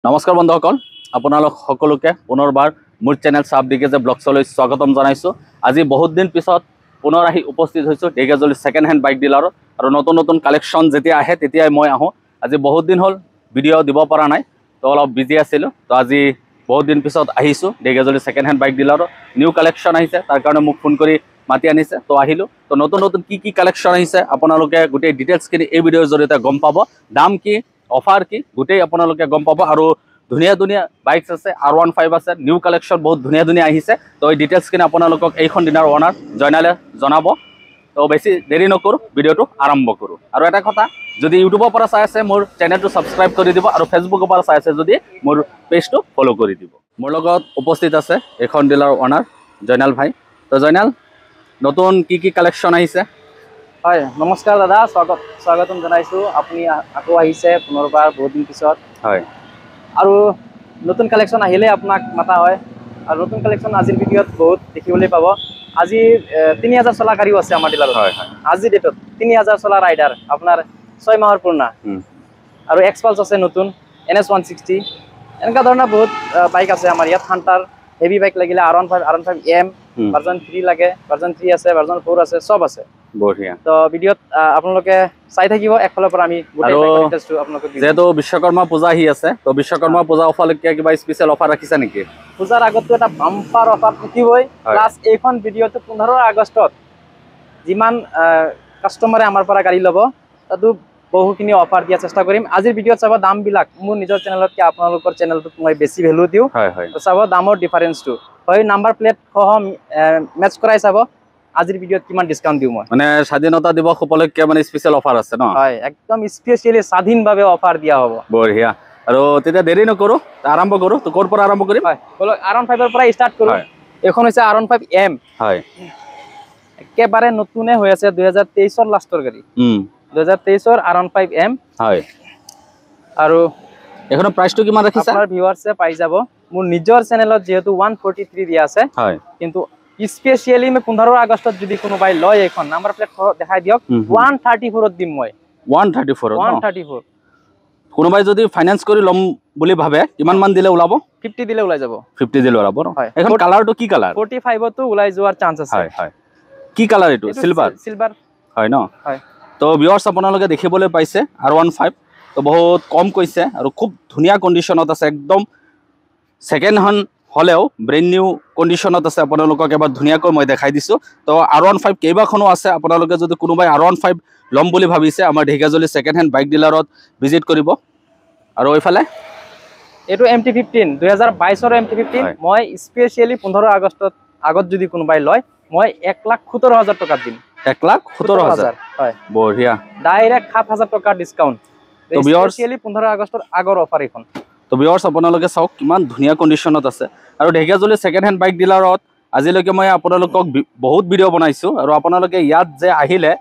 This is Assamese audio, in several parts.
নমস্কাৰ বন্ধুসকল আপোনালোক সকলোকে পুনৰবাৰ মোৰ চেনেল সাবদিগেজে ব্লগছলৈ স্বাগতম জনাইছো। আজি বহুত দিন পিছত পুনৰ আহি উপস্থিত হৈছো ঢেকিয়াজুলি সেকেন্ড হ্যান্ড বাইক ডিলাৰত আৰু নতুন নতুন কালেকশ্যন যেতিয়া আহে তেতিয়াই মই আহো। আজি বহুত দিন হ'ল ভিডিঅ' দিব পৰা নাই, তো অলপ বিজি আছিলো। তো আজি বহুত দিন পিছত আহিছো ঢেকিয়াজুলি সেকেন্ড হ্যান্ড বাইক ডিলাৰত। নিউ কালেকশ্যন আহিছে, তাৰ কাৰণে মোক ফোন কৰি মাতি আনিছে, তো আহিলো। তো নতুন নতুন কি কালেকশ্যন আহিছে আপোনালোকে গোটেই ডিটেইলছখিনি এই ভিডিঅ'ৰ জৰিয়তে গম পাব। দাম কি, অফাৰ কি, গোটেই আপোনালোকে গম পাব। আৰু ধুনীয়া ধুনীয়া বাইকছ আছে, R15 আছে, নিউ কালেকশ্যন বহুত ধুনীয়া ধুনীয়া আহিছে। তো এই ডিটেইলছখিনি আপোনালোকক এইখন দিনাৰ অনাৰ জয়নালে জনাব। তো বেছি দেৰি নকৰোঁ, ভিডিঅ'টো আৰম্ভ কৰোঁ। আৰু এটা কথা, যদি ইউটিউবৰ পৰা চাই আছে মোৰ চেনেলটো ছাবস্ক্ৰাইব কৰি দিব, আৰু ফেচবুকৰ পৰা চাই আছে যদি মোৰ পেজটো ফ'ল' কৰি দিব। মোৰ লগত উপস্থিত আছে এইখন ডিলাৰ অনাৰ জয়নাল ভাই। তো জয়নাল, নতুন কি কালেকশ্যন আহিছে? হয়, নমস্কাৰ দাদা, স্বাগতম জনাইছোঁ। আপুনি আকৌ আহিছে পুনৰবাৰ বহুত দিন পিছত। হয়, আৰু নতুন কালেকশ্যন আহিলে আপোনাক মাতা হয়। আৰু নতুন কালেকশ্যন আজিৰ ভিডিঅ'ত বহুত দেখিবলৈ পাব। আজি 3000 চলা গাড়ীও আছে আমাৰ ডিলাৰত। হয় হয়, আজিৰ ডেটত 3000 চলা ৰাইডাৰ আপোনাৰ 6 মাহৰ পুৰণা। আৰু এক্সপালছ আছে নতুন, NS 160, এনেকুৱা ধৰণৰ বহুত বাইক আছে আমাৰ ইয়াত। হাণ্টাৰ হেভি বাইক লাগিলে R15 M, ভাৰ্জন 3 লাগে, ভাৰ্জন 3 আছে, ভাৰ্জন 4 আছে, চব আছে। বঢ়িয়া। তো ভিডিঅ'ত আপোনালোকে চাই থাকিব, একফালৰ পৰা আমি গোটেই ডিটেইলছটো আপোনালোকক দিম। যেহেতু বিশ্বকৰ্মা পূজা আহি আছে, তো বিশ্বকৰ্মা পূজা উপলক্ষে কিবা স্পেচিয়েল অফাৰ ৰাখিছে নেকি? পূজাৰ আগততো এটা বাম্পাৰ অফাৰ থাকিবই, প্লাছ এইখন ভিডিঅ'টো 15 আগষ্টত যিমান কাষ্টমাৰে আমাৰ পৰা গাড়ী ল'ব তাতো বহুখিনি অফাৰ দিয়াৰ চেষ্টা কৰিম। আজিৰ ভিডিঅ'ত চাব দামবিলাক মোৰ নিজৰ চেনেলতকৈ আপোনালোকৰ চেনেলটোত মই বেছি ভেলু দিওঁ। চাব দামৰ ডিফাৰেঞ্চটো, হয় নাম্বাৰ প্লেট সহ মেটচ কৰাই চাব আজিৰ ভিডিঅ'ত কিমান ডিছকাউণ্ট দিওঁ মই। মানে স্বাধীনতা দিৱস উপলক্ষে মানে স্পেচিয়েল অফাৰ আছে ন? হয়, একদম স্পেচিয়েলি স্বাধীনভাৱে অফাৰ দিয়া হ'ব। বঢ়িয়া। আৰু তেতিয়া দেৰি নকৰোঁ, আৰম্ভ কৰোঁ। তো ক'ৰ পৰা আৰম্ভ কৰিম? হয়, বলক R15 পৰা ষ্টাৰ্ট কৰোঁ। এইখন হৈছে R15 M। হয়, একেবাৰে নতুনে হৈ আছে, 2023ৰ লাষ্টৰ গাড়ী। 2023ৰ R15 M। হয়, আৰু এইখনৰ প্ৰাইচটো কিমান ৰাখিছে? আপোনাৰ ভিউৱাৰ্ছে পাই যাব। মোৰ নিজৰ চেনেলত যিহেতু 143 দিয়া আছে, হয়, কিন্তু স্পেচিয়েলি মই 15 আগষ্টত যদি কোনোবাই লয় এইখন নাম্বাৰ প্লেট দেখাই দিয়ক, 134ত দিম মই। 134 কোনোবাই যদি ফাইনেন্স কৰি ল'ম বুলি ভাবে কিমান মান দিলে ওলাব? 50 দিলে ওলাই যাব। 50 দিলে ওলাব ন? এখন কালাৰটো কি কালাৰ? 45তো ওলাই যোৱাৰ চান্স আছে। হয় হয়, কি কালাৰ এইটো? সিলভাৰ হয় ন? হয়। তো ভিউৱাৰ্ছ আপোনালোকে দেখিবলৈ পাইছে R15, তো বহুত কম কৈছে আৰু খুব ধুনীয়া কণ্ডিশ্যনত আছে। একদম ছেকেণ্ড হেণ্ড হ'লেও ব্ৰেণ্ড নিউ কণ্ডিশ্যনত আছে। আপোনালোকক এবাৰ ধুনীয়াকৈ মই দেখাই দিছোঁ। তো R15 কেইবাখনো আছে। আপোনালোকে যদি কোনোবাই R15 ল'ম বুলি ভাবিছে আমাৰ ঢেকিয়াজুলি ছেকেণ্ড হেণ্ড বাইক ডিলাৰত ভিজিট কৰিব। আৰু এইফালে এইটো MT-15, 2022ৰ MT-15। মই স্পেচিয়েলি 15 আগষ্টত আগত যদি কোনোবাই লয় মই 1,17,000 টকাত দিম। 1,17,000? হয়, বঢ়িয়া। ডাইৰেক্ট 7,000 টকাৰ ডিছকাউণ্ট। তো স্পেচিয়েলি 15 আগষ্টৰ আগৰ অফাৰ এইখন। তো ভিউৱাৰ্ছ আপোনালোকে চাওক কিমান ধুনীয়া কণ্ডিশ্যনত আছে। আৰু ঢেকিয়াজুলি ছেকেণ্ড হেণ্ড বাইক ডিলাৰত আজিলৈকে মই আপোনালোকক বহুত ভিডিঅ' বনাইছোঁ। আৰু আপোনালোকে ইয়াত যে আহিলে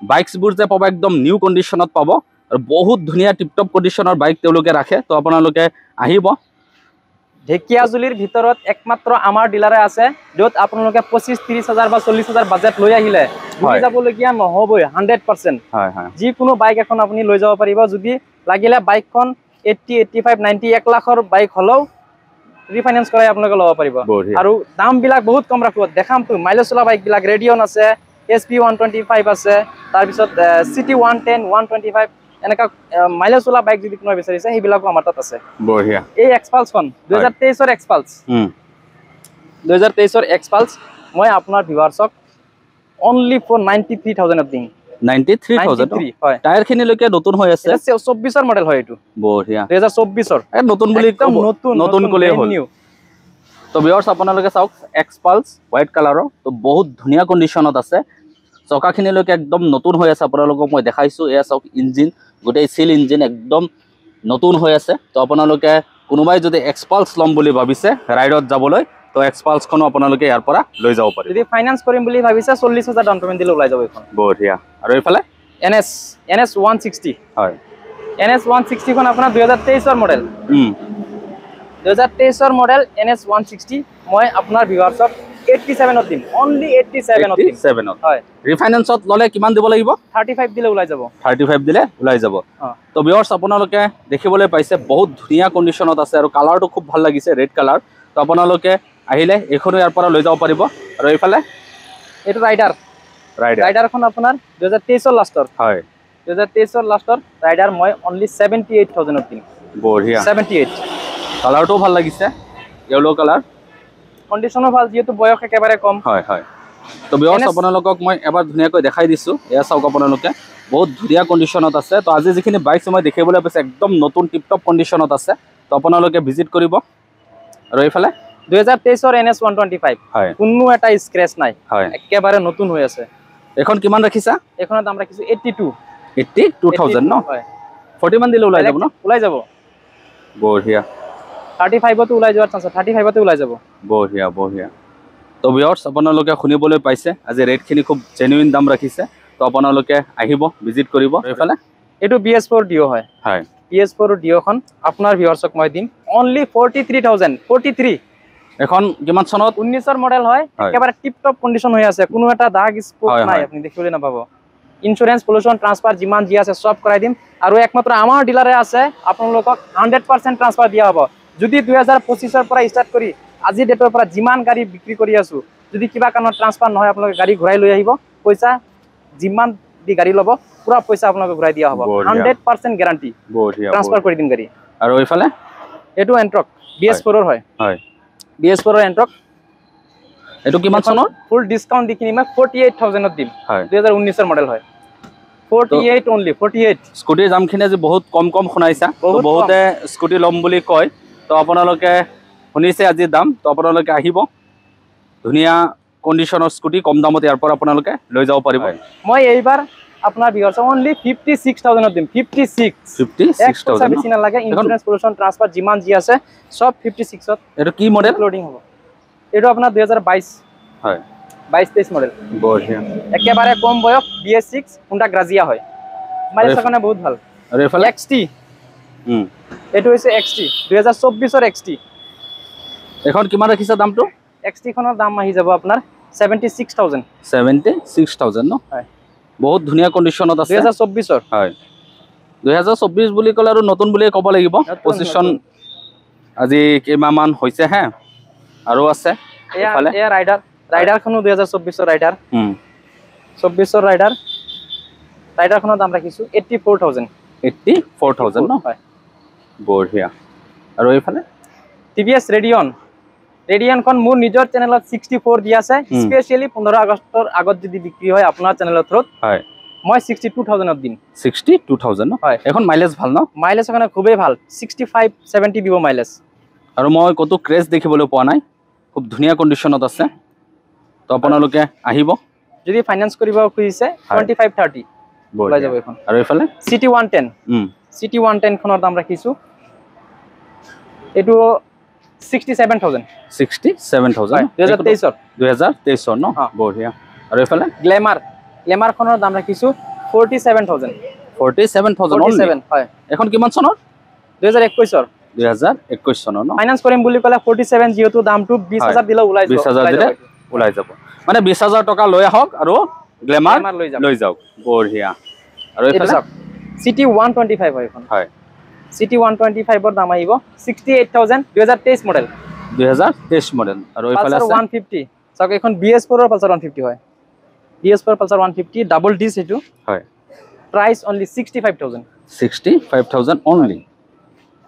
বাইকছবোৰ যে পাব একদম নিউ কণ্ডিশ্যনত পাব, আৰু বহুত ধুনীয়া টিপটপ কণ্ডিশ্যনৰ বাইক তেওঁলোকে ৰাখে। তো আপোনালোকে আহিব। ঢেকিয়াজুলিৰ ভিতৰত একমাত্ৰ আমাৰ ডিলাৰে আছে য'ত আপোনালোকে 25-30 হাজাৰ বা 40 হাজাৰ বাজেট লৈ আহিলে ঘূৰি যাবলগীয়া নহ'বই 100%। যিকোনো বাইক এখন আপুনি লৈ যাব পাৰিব। যদি লাগিলে বাইকখন 80, 85, 90, 1 লাখৰ বাইক হ'লেও ৰিফাইনেন্স কৰাই আপোনালোকে ল'ব পাৰিব। আৰু দামবিলাক বহুত কম ৰাখিব। দেখামতো মাইলেজ চলা বাইকবিলাক, ৰেডিয়ন আছে, SP 125 আছে, তাৰপিছত CT 110, 125, এনেকুৱা মাইলেজ চলা বাইক যদি কোনোবাই বিচাৰিছে সেইবিলাকো আমাৰ তাত আছে। বঢ়িয়া। এই এক্সপালছখন 2023ৰ এক্সপালছ, 2023ৰ এক্সপালছ মই আপোনাৰ ভিউৱাৰ্ছক অনলি ফৰ 93,000ত দিম। 93,000? হয়। টায়াৰখিনিলৈকে নতুন হৈ আছে। 24ৰ মডেল হয় এইটো। বঢ়িয়া। 2024ৰ নতুন বুলি একদম নতুন ক'লেই হ'ল। তো ভিউৱাৰ্ছ আপোনালোকে চাওক এক্সপালছ হোৱাইট কালাৰৰ, তো বহুত ধুনীয়া কণ্ডিশ্যনত আছে। চকাখিনিলৈকে একদম নতুন হৈ আছে। আপোনালোকক মই দেখাইছোঁ। এয়া চাওক ইঞ্জিন, গোটেই চিল ইঞ্জিন একদম নতুন হৈ আছে। তো আপোনালোকে কোনোবাই যদি এক্সপালছ ল'ম বুলি ভাবিছে ৰাইডত যাবলৈ, তো এক্সপালছখনো আপোনালোকে ইয়াৰ পৰা লৈ যাব পাৰিব। যদি ফাইনেন্স কৰিম বুলি ভাবিছে 40,000 ডাউন পেমেণ্ট দিলে ওলাই যাব এইখন। বঢ়িয়া। আৰু এইফালে NS 160। হয়, NS 160খন আপোনাৰ 2023ৰ মডেল। 2023ৰ মডেল NS 160 মই আপোনাৰ ভিউৱাৰ্ছক 87 দিম অনলি 87 দিম 87 হয় ৰিফাইনেন্সত ললে কিমান দিব লাগিব 35 দিলে ওলাই যাব 35 দিলে ওলাই যাব তো ভিউয়াৰ্স আপোনালোকে দেখিবলৈ পাইছে বহুত ধুনীয়া কন্ডিশনত আছে আৰু কালাৰটো খুব ভাল লাগিছে ৰেড কালাৰ তো আপোনালোকে আহিলে এখনো ইয়াৰ পৰা লৈ যাব পাৰিব আৰু এইফালে এটো ৰাইডাৰখন আপোনাৰ 2023 ৰ লাষ্টৰ হয় 2023 ৰ লাষ্টৰ ৰাইডাৰ মই অনলি 78000 দিম বঢ়িয়া 78 কালাৰটো ভাল লাগিছে ইয়েলো কালাৰ কন্ডিশনো ভাল যেহেতু বয়স একেবাৰে কম হয় হয় তো ভিউয়াৰ্স আপোনালোকক মই এবাৰ ধুনীয়াকৈ দেখাই দিছো এয়া চাওক আপোনালোকে বহুত ধুনীয়া কন্ডিশনত আছে তো আজি যিখিনি বাইক মই দেখিবলৈ পাইছে একদম নতুন টিপটপ কন্ডিশনত আছে তো আপোনালোকে ভিজিট কৰিব আৰু এইফালে 2023 ৰ NS 125 হয় কোনো এটা স্ক্ৰেচ নাই হয় একেবাৰে নতুন হৈ আছে এখন কিমান ৰাখিছা এখনত দাম ৰাখিছো 82000 ন হয় 40 মান দিলে ওলাই যাব ন ওলাই যাব বঢ়িয়া 35 তো ওলাই যোৱাৰ চান্স 35 তো ওলাই যাব বঢ়িয়া বঢ়িয়া তো ভিউয়াৰ্স আপোনালোকে শুনিবলৈ পাইছে আজি ৰেটখিনি খুব জেনুইন দাম ৰাখিছে তো আপোনালোকে আহিব ভিজিট কৰিব এইফালে এটো BS4 ডিও হয় হয় BS4 ডিওখন আপোনাৰ ভিউয়াৰ্সক মই দিম অনলি 43000 43 এখন কিমান চনত 19 ৰ মডেল হয় একেবাৰে টিপ টপ কন্ডিশন হৈ আছে কোনো এটা দাগ স্পট নাই আপুনি দেখিবলৈ নাপাব ইন্স্যুরেন্স পলিউশন ট্রান্সফার যিমান জি আছে সব কৰাই দিম আৰু একমাত্ৰ আমাৰ ডিলাৰে আছে আপোনালোকক 100% ট্ৰান্সফাৰ দিয়া হ'ব যদি 2025 ৰ পৰা স্টাৰ্ট কৰি আজি ডেটৰ পৰা যিমান গাড়ী বিক্ৰী কৰি আছো যদি কিবা কাৰণত ট্ৰান্সফাৰ নহয় আপোনালোকে গাড়ী ঘূৰাই লৈ আহিব পইচা যিমান দি গাড়ী ল'ব পুৰা পইচা আপোনালোকে ঘূৰাই দিয়া হ'ব 100% গ্যাৰান্টি বঢ়িয়া ট্ৰান্সফাৰ কৰি দিম গাড়ী আৰু এইফালে এটো এন্ট্ৰক BS4 ৰ হয় হয় BS4 ৰ এন্ট্ৰক এটো কিমান চনৰ ফুল ডিসকাউন্ট দিকিনি মই 48000 ত দিম 2019 ৰ মডেল হয় 48 only 48 স্কুটিৰ দামখিনি আজি বহুত কম শুনাইছা তো বহুতে স্কুটি লম বুলি কয় তো আপোনালোকে শুনিছে আজি দাম তো আপোনালোকে আহিব ধুনীয়া কন্ডিশনৰ স্কুটি কম দামত ইয়াৰ পৰা আপোনালোকে লৈ যাব পাৰিব মই এইবাৰ আপোনাৰ ভিউয়াৰ্স অনলি 56000 ত দিম 56000 বেছি না লাগে ইন্স্যুরেন্স পলিউশন ট্রান্সফার যিমান জি আছে সব 56 ত এটো কি মডেল লোডিং হ'ব এটো আপোনাৰ 2022 হয় 22-23 মডেল বঢ়িয়া একেবাৰে কম বয়স BS6 Honda Grazia হয় মাইলেজৰ কাৰণে বহুত ভাল আৰু এফালে XT এটো হৈছে XT 2024 ৰ XT এখন কিমান ৰাখিছা দামটো XT খনৰ দাম আহি যাব আপোনাৰ 76000 ন হয় বহুত ধুনীয়া কন্ডিশনত আছে 2024 ৰ হয় 2024 বুলি ক'লে আৰু নতুন বুলি ক'ব লাগিব পজিশন আজি কেইমাহমান হৈছে হে আৰু আছে এফালে এ ৰাইডাৰ খনো 2024 ৰ ৰাইডাৰ 24 ৰ ৰাইডাৰ খনৰ দাম ৰাখিছো 84000 ন হয় বঢ়িয়া আৰু এইফালে TVS ৰেডিয়ন খন মোৰ নিজৰ চেনেলত 64 দি আছে স্পেশালি 15 আগষ্টৰ আগত যদি বিক্ৰী হয় আপোনাৰ চেনেলৰ থ্ৰুত হয় মই 62000 ত দিম 62000 ন হয় এখন মাইলেজ ভাল ন মাইলেজ কাৰণে খুবেই ভাল 65-70 দিব মাইলেজ আৰু মই কত ক্ৰেশ দেখিবলৈ পোৱা নাই খুব ধুনীয়া কন্ডিশনত আছে তো আপোনালোকে আহিব যদি ফাইনান্স কৰিব খুজিছে 25-30 ওলাই যাব এখন আৰু এইফালে City 110 খনৰ দাম ৰাখিছো এটো 67000 2023 ন বঢ়িয়া আৰু এইফালে গ্ল্যামাৰ খনৰ দাম ৰাখিছো 47000 হয় এখন কিমান চনৰ 2021 চনৰ ন ফাইনান্স কৰিম বুলি ক'লে 47 যেহেতু দামটো 20000 দিলে ওলাই যাব 20000 দিলে ওলাই যাব মানে 20000 টকা লৈ আহক আৰু গ্ল্যামাৰ লৈ যাওক বঢ়িয়া আৰু এইফালে City 125 হয় এখন হয় City 125 ৰ দাম আহিব 68000 2023 মডেল আৰু এইফালে আছে 150 চাওক এখন BS4 ৰ Pulsar 150 হয় BS4 Pulsar 150 ডাবল ডিস এটো হয় প্রাইস অনলি 65000 অনলি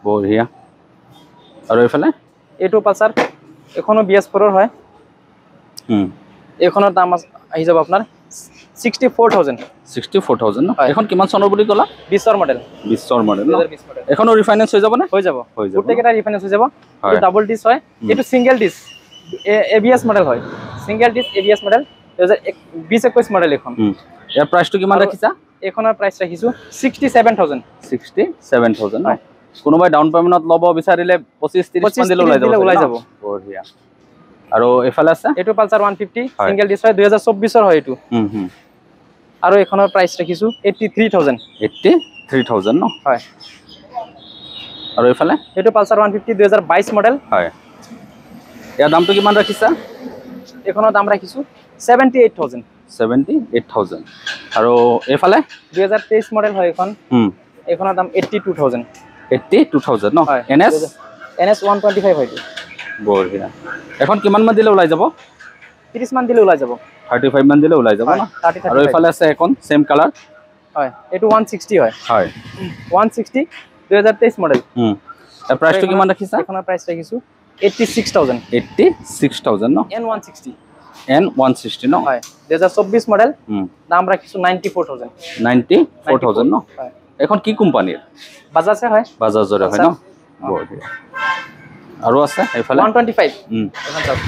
বঢ়িয়া আৰু এইফালে এটো Pulsar এখনো BS4 ৰ হয় এখনৰ দাম আহি যাব আপোনাৰ 64000 ন এখন কিমান চনৰ বুলি ক'লা 20 ৰ মডেল 20 ৰ মডেল এখনো ৰিফাইনেন্স হৈ যাব না হৈ যাব গোটেইটা ৰিফাইনেন্স হৈ যাব এটো ডাবল ডিস হয় এটো সিঙ্গেল ডিস ABS মডেল হয় single dish ABS model 2021 model এখন ইয়াৰ প্ৰাইসটো কিমান ৰাখিছা এখনৰ প্ৰাইস ৰাখিছো 67000 ন কোনোবাই ডাউন পেমেন্টত ল'ব বিচাৰিলে 25-30 মান দিলে ওলাই যাব বঢ়িয়া আৰু এফালে আছে এটো Pulsar 150 সিঙ্গেল ডিস হয় 2024 ৰ হয় এটো আৰু এখনৰ প্ৰাইস ৰাখিছো 83000 ন হয় আৰু এফালে এটো Pulsar 150 2022 মডেল হয় ইয়াৰ দামটো কিমান ৰাখিছা এইখনৰ দাম ৰাখিছো 78000 78000 আৰু এইফালে 2023 মডেল হয় এখন এইখনৰ দাম 82000 82000 ন NS 125 হয় বঢ়িয়া এখন কিমান মান দিলে ওলাই যাব 30 মান দিলে ওলাই যাব 35 মান দিলে ওলাই যাব না আৰু এইফালে আছে এখন সেম কালাৰ হয় এটো 160 হয় হয় 160 2023 মডেল এৰ প্ৰাইসটো কিমান ৰাখিছা এখনৰ প্ৰাইস ৰাখিছো 86000 86000 ন N160 N160 ন হয় 2024 মডেল দাম ৰাখিছো 94000 94000 ন এখন কি কোম্পানীৰ বাজাজে হয় বাজাজৰে হয় ন বঢ়িয়া আৰু আছে এইফালে 125 এখন চাওক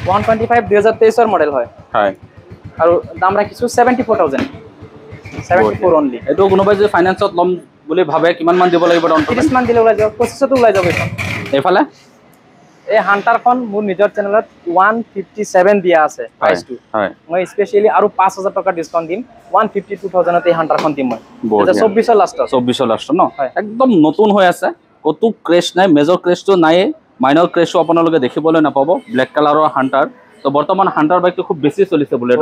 125 2023 ৰ মডেল হয় হয় আৰু দাম ৰাখিছো 74000 74 অনলি এটো কোনোবাই যে ফাইনান্সত লম বুলি ভাবে কিমান মান দিব লাগিব ডাউন 30 মান দিলে ওলাই যাব 25 তো ওলাই যাব এখন এইফালে এই হান্টাৰখন মোৰ নিজৰ চেনেলত 157 দিয়া আছে প্ৰাইসটো হয় মই স্পেশালি আৰু 5000 টকা ডিসকাউন্ট দিম 152,000 তে হান্টাৰখন দিম মই 2024 ৰ লাষ্টত 24 ৰ লাষ্টত ন একদম নতুন হৈ আছে কত ক্ৰেশ নাই মেজৰ ক্ৰেশটো নাই মাইনৰ ক্ৰেশটো আপোনালোকে দেখিবলৈ নাপাব ব্ল্যাক কালাৰৰ হান্টাৰ তো বৰ্তমান হান্টাৰ বাইকটো খুব বেছি চলিছে বুলেট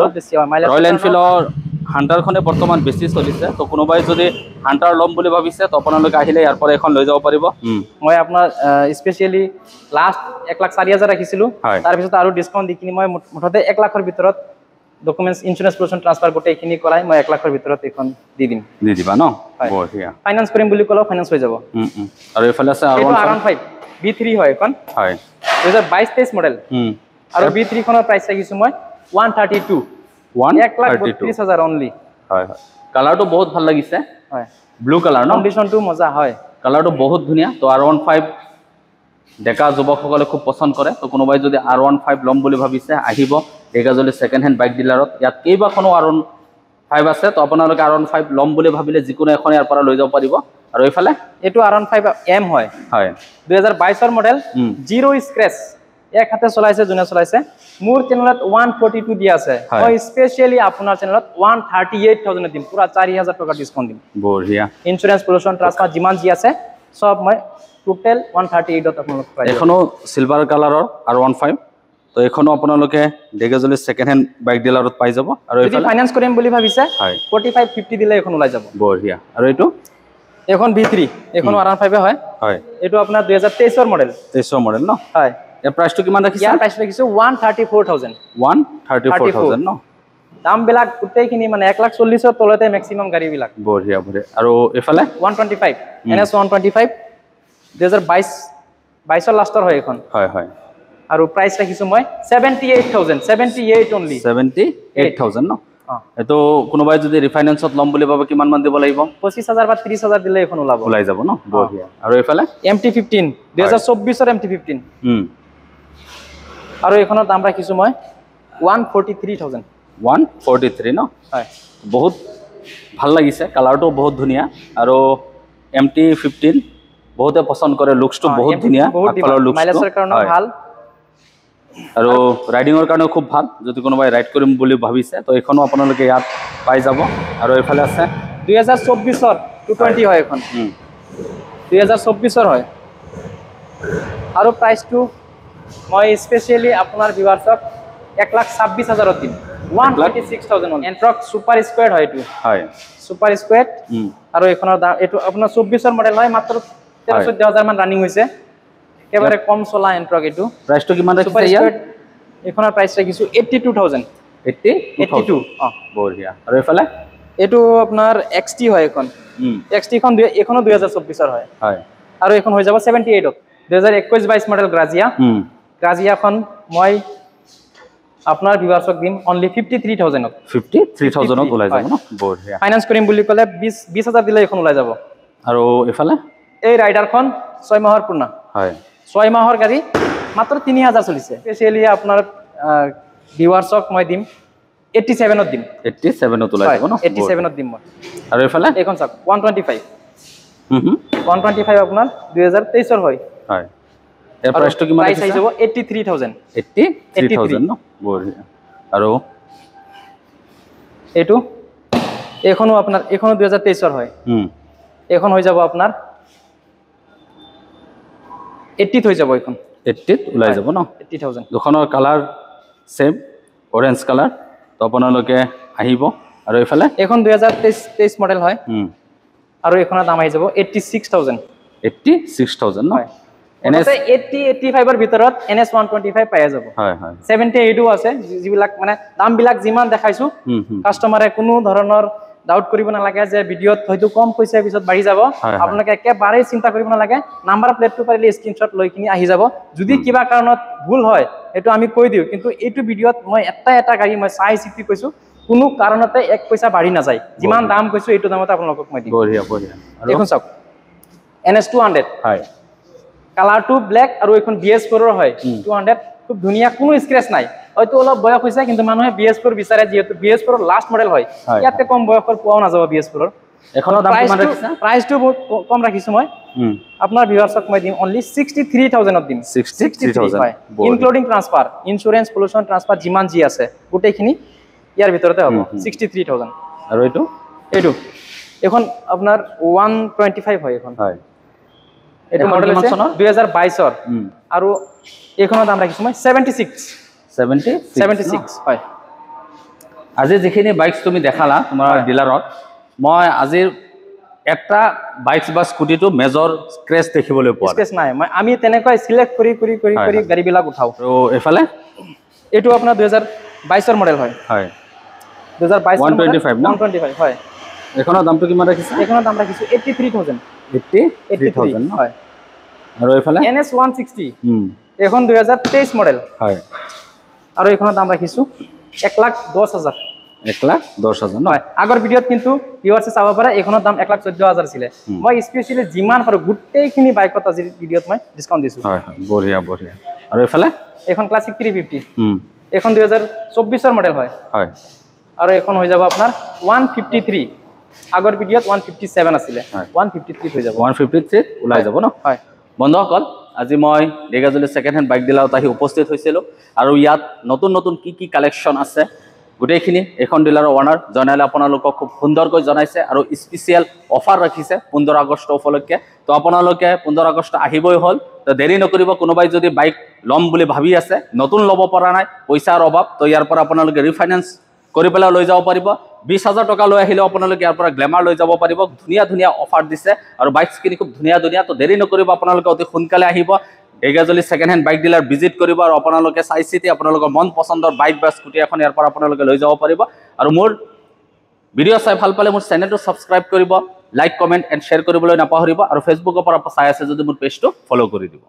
ৰয়েল এনফিল্ডৰ হান্টাৰখনে বৰ্তমান বেছি চলিছে তো কোনোবাই যদি হান্টাৰ লম বুলি ভাবিছে তো আপোনালোকে আহিলে ইয়াৰ পৰা এখন লৈ যাব পাৰিব মই আপোনাৰ স্পেশালি লাষ্ট 1,04,000 ৰাখিছিলো তাৰ পিছত আৰু ডিসকাউন্ট দিকিনি মই মুঠতে 1 লাখৰ ভিতৰত ডকুমেন্টস ইন্স্যুৰেন্স প্ৰোসেস ট্ৰান্সফাৰ গোটেই খিনি কৰাই মই 1 লাখৰ ভিতৰত এখন দি দিবা ন বঢ়িয়া ফাইনান্স কৰিম বুলি ক'লে ফাইনান্স হৈ যাব আৰু এইফালে আছে R15 B3 হয় এখন হয় 2022-23 মডেল আৰু B3 খনৰ প্ৰাইস ৰাখিছো মই 132 1,32,000 অনলি হয় হয় কালাৰটো বহুত ভাল লাগিছে হয় ব্লু কালাৰ ন কন্ডিশনটো মজা হয় কালাৰটো বহুত ধুনিয়া তো R15 ডেকা যুৱকসকলে খুব পছন্দ কৰে তো কোনোবাই যদি R15 লম বুলি ভাবিছে আহিব ডেকাজলি সেকেন্ড হ্যান্ড বাইক ডিলাৰত ইয়াত কেইবাখনো R15 আছে তো আপোনালোকে R15 লম বুলি ভাবিলে যিকোনো এখন ইয়াৰ পৰা লৈ যাব পাৰিব আৰু এইফালে এটো R15M হয় হয় 2022 ৰ মডেল জিৰো স্ক্ৰেচ এক হাতে চলাইছে জুনে চলাইছে মোৰ চেনেলত 142 দিয়া আছে মই স্পেশালি আপোনাৰ চেনেলত 138,000 দিম পুৰা 4000 টকা ডিসকাউন্ট দিম বঢ়িয়া ইন্স্যুৰেন্স প্ৰোসেস ট্ৰান্সফাৰ যিমান যি আছে সব মই টোটাল 138 ত আপোনালোক পাই এখনো সিলভাৰ কালাৰৰ R15 তো এখনো আপোনালোকে ডেকাজলি সেকেন্ড হ্যান্ড বাইক ডিলাৰত পাই যাব আৰু যদি ফাইনান্স কৰিম বুলি ভাবিছে 4550 দিলে এখন ওলাই যাব বঢ়িয়া আৰু এটো এখন B3 এখন R15 হয় হয় এটো আপোনাৰ 2023 ৰ মডেল 23 ৰ মডেল ন হয় এৰ প্ৰাইসটো কিমান ৰাখিছা ইয়াৰ প্ৰাইস ৰাখিছো 134,000 134,000 ন দাম বিলাক গোটেইখিনি মানে 1,40,000 ৰ তলতে ম্যাক্সিমাম গাড়ী বিলাক বঢ়িয়া বঢ়িয়া আৰু এফালে 125 NS 125 2022 ৰ লাষ্টৰ হয় এখন হয় হয় আৰু প্ৰাইস ৰাখিছো মই 78,000 78 অনলি 78,000 ন এটো কোনোবাই যদি ৰিফাইনান্সত লম বুলি ভাবে কিমান মান দিব লাগিব 25,000 বা 30,000 দিলে এখন ওলাই যাব ন বঢ়িয়া আৰু এফালে MT15 2024 ৰ MT15 আৰু এখনৰ দাম ৰাখিছো মই 143,000 143 ন হয় বহুত ভাল লাগিছে কালাৰটো বহুত ধুনিয়া আৰু MT15 বহুতে পছন্দ কৰে লুকসটো বহুত ধুনিয়া আকলৰ লুকস মাইলেজৰ কাৰণে ভাল আৰু ৰাইডিংৰ কাৰণে খুব ভাল যদি কোনোবাই ৰাইড কৰিম বুলি ভাবিছে তো এখনো আপোনালোকে ইয়াত পাই যাব আৰু এফালে আছে 2024 ৰ 220 হয় এখন 2024 ৰ হয় আৰু প্ৰাইসটো মই স্পেশালি আপোনাৰ ভিউৱাৰ্সক 1,26,000 দিম 146,000 অন এন্ট্ৰক সুপাৰ স্কোয়াৰ হয় এটো হয় সুপাৰ স্কোয়াৰ আৰু এখনৰ দাম এটো আপোনাৰ 24 ৰ মডেল হয় মাত্ৰ 13-14,000 মান ৰানিং হৈছে একেবাৰে কম চলা এন্ট্ৰক এটো প্ৰাইসটো কিমান ৰাখিছে ইয়াৰ এখনৰ প্ৰাইস ৰাখিছো 82,000 82 বঢ়িয়া আৰু এফালে এটো আপোনাৰ XT হয় এখন XT খন এখনো 2024 ৰ হয় হয় আৰু এখন হৈ যাব 78 ত 2021-22 মডেল গ্ৰাজিয়া খন মই আপোনাৰ ভিউৱাৰ্সক দিম অনলি 53,000 ত 53,000 ত ওলাই যাব ন বঢ়িয়া ফাইনান্স কৰিম বুলি ক'লে 20,000 দিলে এখন ওলাই যাব আৰু এফালে এই ৰাইডাৰখন 6 মাহৰ পুৰণা হয় 6 মাহৰ গাড়ী মাত্ৰ 3,000 চলিছে স্পেশালি আপোনাৰ ভিউৱাৰ্সক মই দিম 87 ত দিম 87 ত ওলাই যাব ন 87 ত দিম মই আৰু এফালে এখন চাওক 125 125 আপোনাৰ 2023 ৰ হয় হয় এৰ প্ৰাইসটো কিমান প্ৰাইস আই যাব 83,000 83,000 ন বঢ়িয়া আৰু এটো এখনো আপোনাৰ এখনো 2023 ৰ হয় এখন হৈ যাব আপোনাৰ 80 হৈ যাব এখন 80 ওলাই যাব ন 80,000 দুখনৰ কালাৰ সেম অৰেঞ্জ কালাৰ তো আপোনালোকে আহিব আৰু এইফালে এখন 2023 মডেল হয় আৰু এখনৰ দাম আহি যাব 86000 86000 ন এনএস 85 এৰ ভিতৰত এনএস 125 পাই যাব হয় হয় 78 ও আছে যিবিলাক মানে দাম বিলাক যিমান দেখাইছো কাস্টমাৰে কোনো ধৰণৰ ডাউট কৰিব নালাগে যে ভিডিওত হয়তো কম পইচা পিছত বাঢ়ি যাব আপোনালোকে একেবাৰে চিন্তা কৰিব নালাগে নাম্বাৰ প্লেটটো পাৰিলে স্ক্ৰিনশ্বট লৈ কিনি আহি যাব যদি কিবা কাৰণত ভুল হয় এটো আমি কৈ দিও কিন্তু এইটো ভিডিওত মই এটা গাড়ী মই চাই চিতি কৈছো কোনো কাৰণতে এক পইচা বাঢ়ি না যায় যিমান দাম কৈছো এইটো দামতে আপোনালোকক মই দিম বঢ়িয়া বঢ়িয়া এখন চাওক NS 200 হয় কালাৰটো ব্ল্যাক আৰু এখন BS4 ৰ হয় 200 খুব ধুনিয়া কোনো স্ক্ৰ্যাচ নাই হয়তো অলপ বয়স হৈছে কিন্তু মানুহে BS4 বিচাৰে যেহেতু BS4 ৰ লাষ্ট মডেল হয় ইয়াতে কম বয়সৰ পোৱাও না যাব BS4 ৰ এখনৰ দাম কিমান ৰাখিছা প্ৰাইসটো বহুত কম ৰাখিছো মই আপোনাৰ ভিউয়াৰ্সক মই দিম অনলি 63000 ত দিম 63000 হয় including transfer insurance pollution transfer যিমান জি আছে গোটেইখিনি ইয়াৰ ভিতৰতে হ'ব 63000 আৰু এইটো এখন আপোনাৰ 125 হয় এখন হয় এটা মডেল আছে 2022 ৰ আৰু এখনৰ দাম ৰাখিছো মই 76 হয় আজি যিখিনি বাইকস তুমি দেখালা তোমাৰ ডিলাৰত মই আজি একটা বাইকস বা স্কুটিটো মেজৰ স্ক্ৰেচ দেখিবলৈ পোৱা স্ক্ৰেচ নাই মই আমি তেনেকৈ সিলেক্ট কৰি গাড়ী বিলাক উঠাও আৰু এফালে এটো আপোনাৰ 2022 ৰ মডেল হয় 2022 125 না 125 হয় এখনৰ দামটো কিমান ৰাখিছা এখনৰ দাম ৰাখিছো 83000 হয় আৰু এফালে NS 160 এখন 2023 মডেল হয় আৰু এখনৰ দাম ৰাখিছো 110000 110000 ন হয় আগৰ ভিডিওত কিন্তু ভিউয়াৰ্স চাব পাৰে এখনৰ দাম 114000 ছিল মই স্পেশালি যিমান পাৰো গুটেইখিনি বাইকত আজি ভিডিওত মই ডিসকাউন্ট দিছো হয় বঢ়িয়া বঢ়িয়া আৰু এফালে এখন ক্লাসিক 350 এখন 2024 ৰ মডেল হয় হয় আৰু এখন হৈ যাব আপোনাৰ 153 আগৰ ভিডিওত 157 আছিল 153 হৈ যাব 153 ওলাই যাব ন হয় বন্ধুসকল আজি মই ডেগাজুলি সেকেন্ড হ্যান্ড বাইক ডিলাৰত আহি উপস্থিত হৈছিলো আৰু ইয়াত নতুন নতুন কি কালেকশন আছে গোটেইখিনি এখন ডিলাৰৰ ওনাৰ জনালে আপোনালোকক খুব সুন্দৰকৈ জনাইছে আৰু স্পেশাল অফাৰ ৰাখিছে 15 আগষ্ট উপলক্ষে তো আপোনালোকে 15 আগষ্ট আহিবই হল তো দেৰি নকৰিব কোনোবাই যদি বাইক লম বুলি ভাবি আছে নতুন লব পৰা নাই পইচাৰ অভাৱ তো ইয়াৰ পৰা আপোনালোকে ৰিফাইনান্স কৰি পেলাই লৈ যাব পাৰিব 20000 টকা লৈ আহিলে আপোনালোকে ইয়াৰ পৰা গ্ল্যামাৰ লৈ যাব পাৰিব ধুনিয়া অফাৰ দিছে আৰু বাইকস কিনি খুব ধুনিয়া তো দেৰি নকৰিব আপোনালোকে অতি সোনকালে আহিব Dhekiajuli second hand bike dealer visit কৰিব আৰু আপোনালোকে চাই চিতি আপোনালোকৰ মন পছন্দৰ বাইক বা স্কুটি এখন ইয়াৰ পৰা আপোনালোকে লৈ যাব পাৰিব আৰু মোৰ ভিডিও চাই ভাল পালে মোৰ চেনেলটো সাবস্ক্ৰাইব কৰিব লাইক কমেন্ট এণ্ড শ্বেয়াৰ কৰিবলৈ নাপাহৰিব আৰু ফেসবুকৰ পৰা চাই আছে যদি মোৰ পেজটো ফলো কৰি দিব